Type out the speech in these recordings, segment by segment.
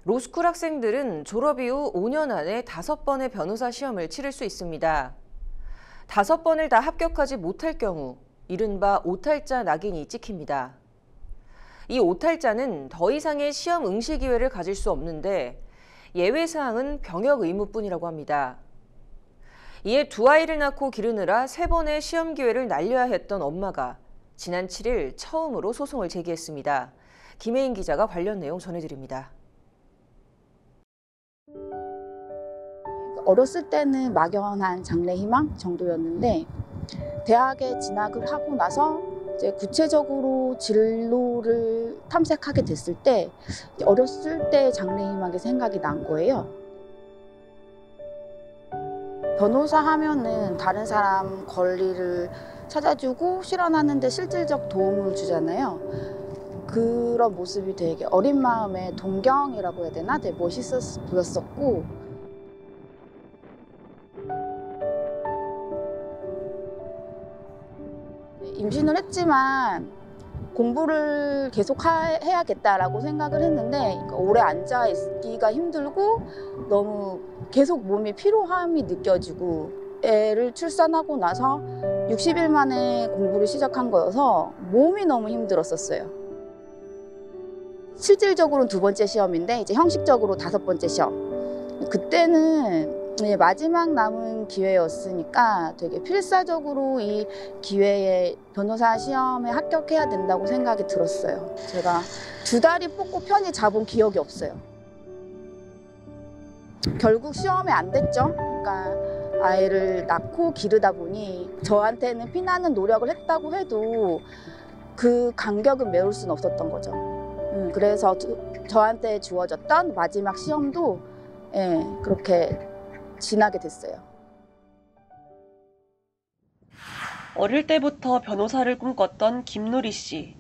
로스쿨 학생들은 졸업 이후 5년 안에 5번의 변호사 시험을 치를 수 있습니다. 5번을 다 합격하지 못할 경우 이른바 오탈자 낙인이 찍힙니다. 이 오탈자는 더 이상의 시험 응시 기회를 가질 수 없는데 예외사항은 병역 의무뿐이라고 합니다. 이에 두 아이를 낳고 기르느라 3번의 시험 기회를 날려야 했던 엄마가 지난 7일 처음으로 소송을 제기했습니다. 김혜인 기자가 관련 내용 전해드립니다. 어렸을 때는 막연한 장래희망 정도였는데 대학에 진학을 하고 나서 이제 구체적으로 진로를 탐색하게 됐을 때 어렸을 때 장래희망이 생각이 난 거예요. 변호사 하면은 다른 사람 권리를 찾아주고 실현하는 데 실질적 도움을 주잖아요. 그런 모습이 되게 어린 마음에 동경이라고 해야 되나? 되게 멋있어 보였었고 임신을 했지만 공부를 계속 해야겠다라고 생각을 했는데 오래 앉아 있기가 힘들고 너무 계속 몸이 피로함이 느껴지고 애를 출산하고 나서 60일 만에 공부를 시작한 거여서 몸이 너무 힘들었었어요. 실질적으로는 2번째 시험인데 이제 형식적으로 5번째 시험. 그때는 마지막 남은 기회였으니까 되게 필사적으로 이 기회에 변호사 시험에 합격해야 된다고 생각이 들었어요. 제가 2다리 뽑고 편히 잡은 기억이 없어요. 결국 시험에 안 됐죠. 그러니까 아이를 낳고 기르다 보니 저한테는 피나는 노력을 했다고 해도 그 간격은 메울 수는 없었던 거죠. 그래서 저한테 주어졌던 마지막 시험도 그렇게 지나게 됐어요. 어릴 때부터 변호사를 꿈꿨던 김누리 씨.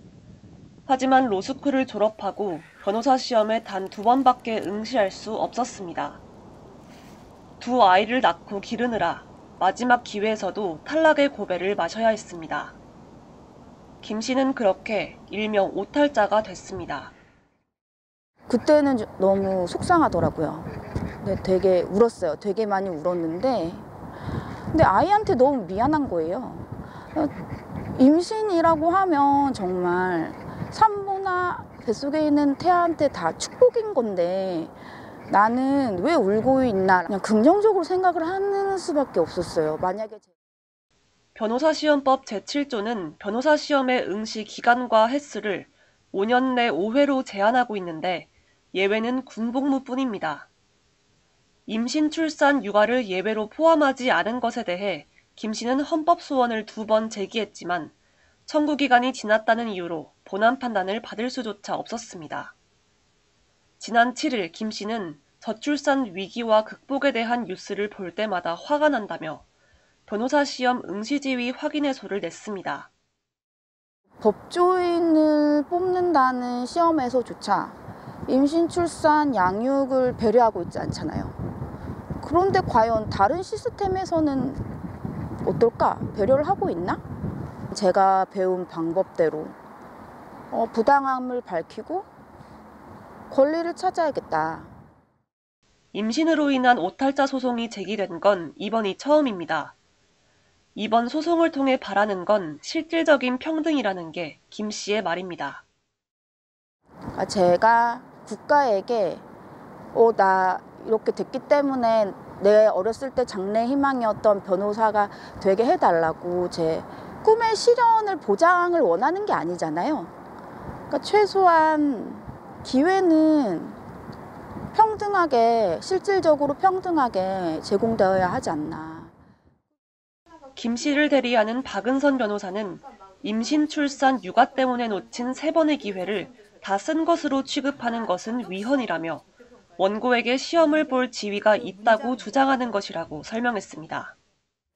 하지만 로스쿨을 졸업하고 변호사 시험에 단 2번밖에 응시할 수 없었습니다. 2 아이를 낳고 기르느라 마지막 기회에서도 탈락의 고배를 마셔야 했습니다. 김 씨는 그렇게 일명 오탈자가 됐습니다. 그때는 너무 속상하더라고요. 네, 되게 울었어요. 되게 많이 울었는데 근데 아이한테 너무 미안한 거예요. 임신이라고 하면 정말 산모나 뱃속에 있는 태아한테 다 축복인 건데 나는 왜 울고 있나 그냥 긍정적으로 생각을 하는 수밖에 없었어요. 만약에 변호사시험법 제7조는 변호사 시험의 응시 기간과 횟수를 5년 내 5회로 제한하고 있는데 예외는 군복무뿐입니다. 임신, 출산, 육아를 예외로 포함하지 않은 것에 대해 김 씨는 헌법소원을 2번 제기했지만 청구기간이 지났다는 이유로 본안 판단을 받을 수조차 없었습니다. 지난 7일 김 씨는 저출산 위기와 극복에 대한 뉴스를 볼 때마다 화가 난다며 변호사 시험 응시지위 확인해소를 냈습니다. 법조인을 뽑는다는 시험에서조차 임신, 출산, 양육을 배려하고 있지 않잖아요. 그런데 과연 다른 시스템에서는 어떨까? 배려를 하고 있나? 제가 배운 방법대로 부당함을 밝히고 권리를 찾아야겠다. 임신으로 인한 오탈자 소송이 제기된 건 이번이 처음입니다. 이번 소송을 통해 바라는 건 실질적인 평등이라는 게 김 씨의 말입니다. 제가 국가에게 나 이렇게 됐기 때문에 내 어렸을 때 장래 희망이었던 변호사가 되게 해달라고 제 꿈의 실현을 보장을 원하는 게 아니잖아요. 그러니까 최소한 기회는 평등하게, 실질적으로 평등하게 제공되어야 하지 않나. 김 씨를 대리하는 박은선 변호사는 임신, 출산, 육아 때문에 놓친 3번의 기회를 다 쓴 것으로 취급하는 것은 위헌이라며 원고에게 시험을 볼 지위가 있다고 주장하는 것이라고 설명했습니다.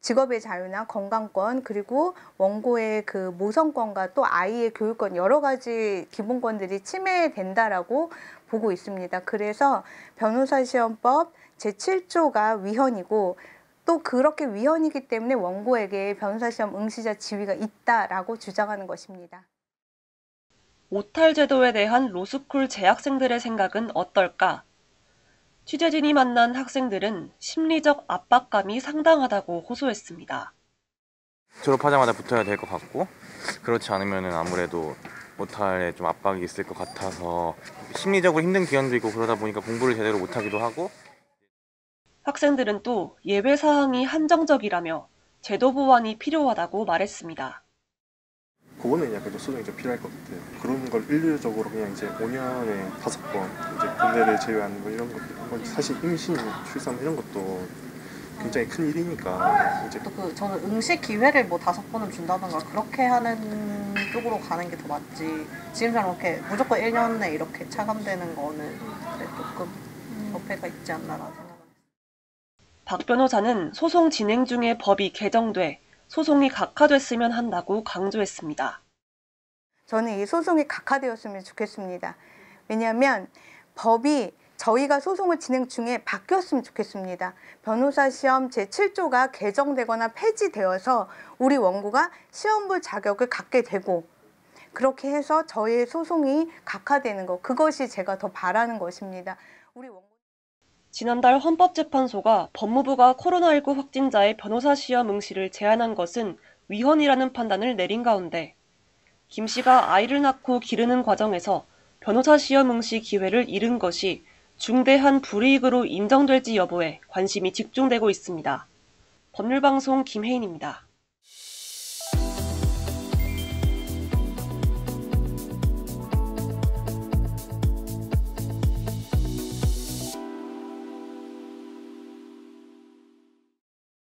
직업의 자유나 건강권 그리고 원고의 그 모성권과 또 아이의 교육권 여러 가지 기본권들이 침해된다라고 보고 있습니다. 그래서 변호사시험법 제7조가 위헌이고 또 그렇게 위헌이기 때문에 원고에게 변호사시험 응시자 지위가 있다라고 주장하는 것입니다. 오탈 제도에 대한 로스쿨 재학생들의 생각은 어떨까? 취재진이 만난 학생들은 심리적 압박감이 상당하다고 호소했습니다. 졸업하자마자 붙어야 될 것 같고, 그렇지 않으면 아무래도 못할에 좀 압박이 있을 것 같아서 심리적으로 힘든 기간도 있고, 그러다 보니까 공부를 제대로 못하기도 하고. 학생들은 또 예외 사항이 한정적이라며 제도 보완이 필요하다고 말했습니다. 그거는 약간 좀 수정이 좀 필요할 것 같아요. 그런 걸 일률적으로 그냥 이제 5년에 5번 이제 군대를 제외하는 거 이런 것도, 사실 임신, 출산 이런 것도 굉장히 큰 일이니까 이제 또 저는 응시 기회를 뭐 5번은 준다던가 그렇게 하는 쪽으로 가는 게 더 맞지. 지금처럼 이렇게 무조건 1년 내 이렇게 차감되는 거는 조금 어폐가 있지 않나라는 생각은. 박 변호사는 소송 진행 중에 법이 개정돼 소송이 각하됐으면 한다고 강조했습니다. 저는 이 소송이 각하되었으면 좋겠습니다. 왜냐하면 법이 저희가 소송을 진행 중에 바뀌었으면 좋겠습니다. 변호사 시험 제7조가 개정되거나 폐지되어서 우리 원고가 시험 볼 자격을 갖게 되고, 그렇게 해서 저의 소송이 각하되는 것, 그것이 제가 더 바라는 것입니다. 우리 원고... 지난달 헌법재판소가 법무부가 코로나19 확진자의 변호사 시험 응시를 제한한 것은 위헌이라는 판단을 내린 가운데 김 씨가 아이를 낳고 기르는 과정에서 변호사 시험 응시 기회를 잃은 것이 중대한 불이익으로 인정될지 여부에 관심이 집중되고 있습니다. 법률방송 김혜인입니다.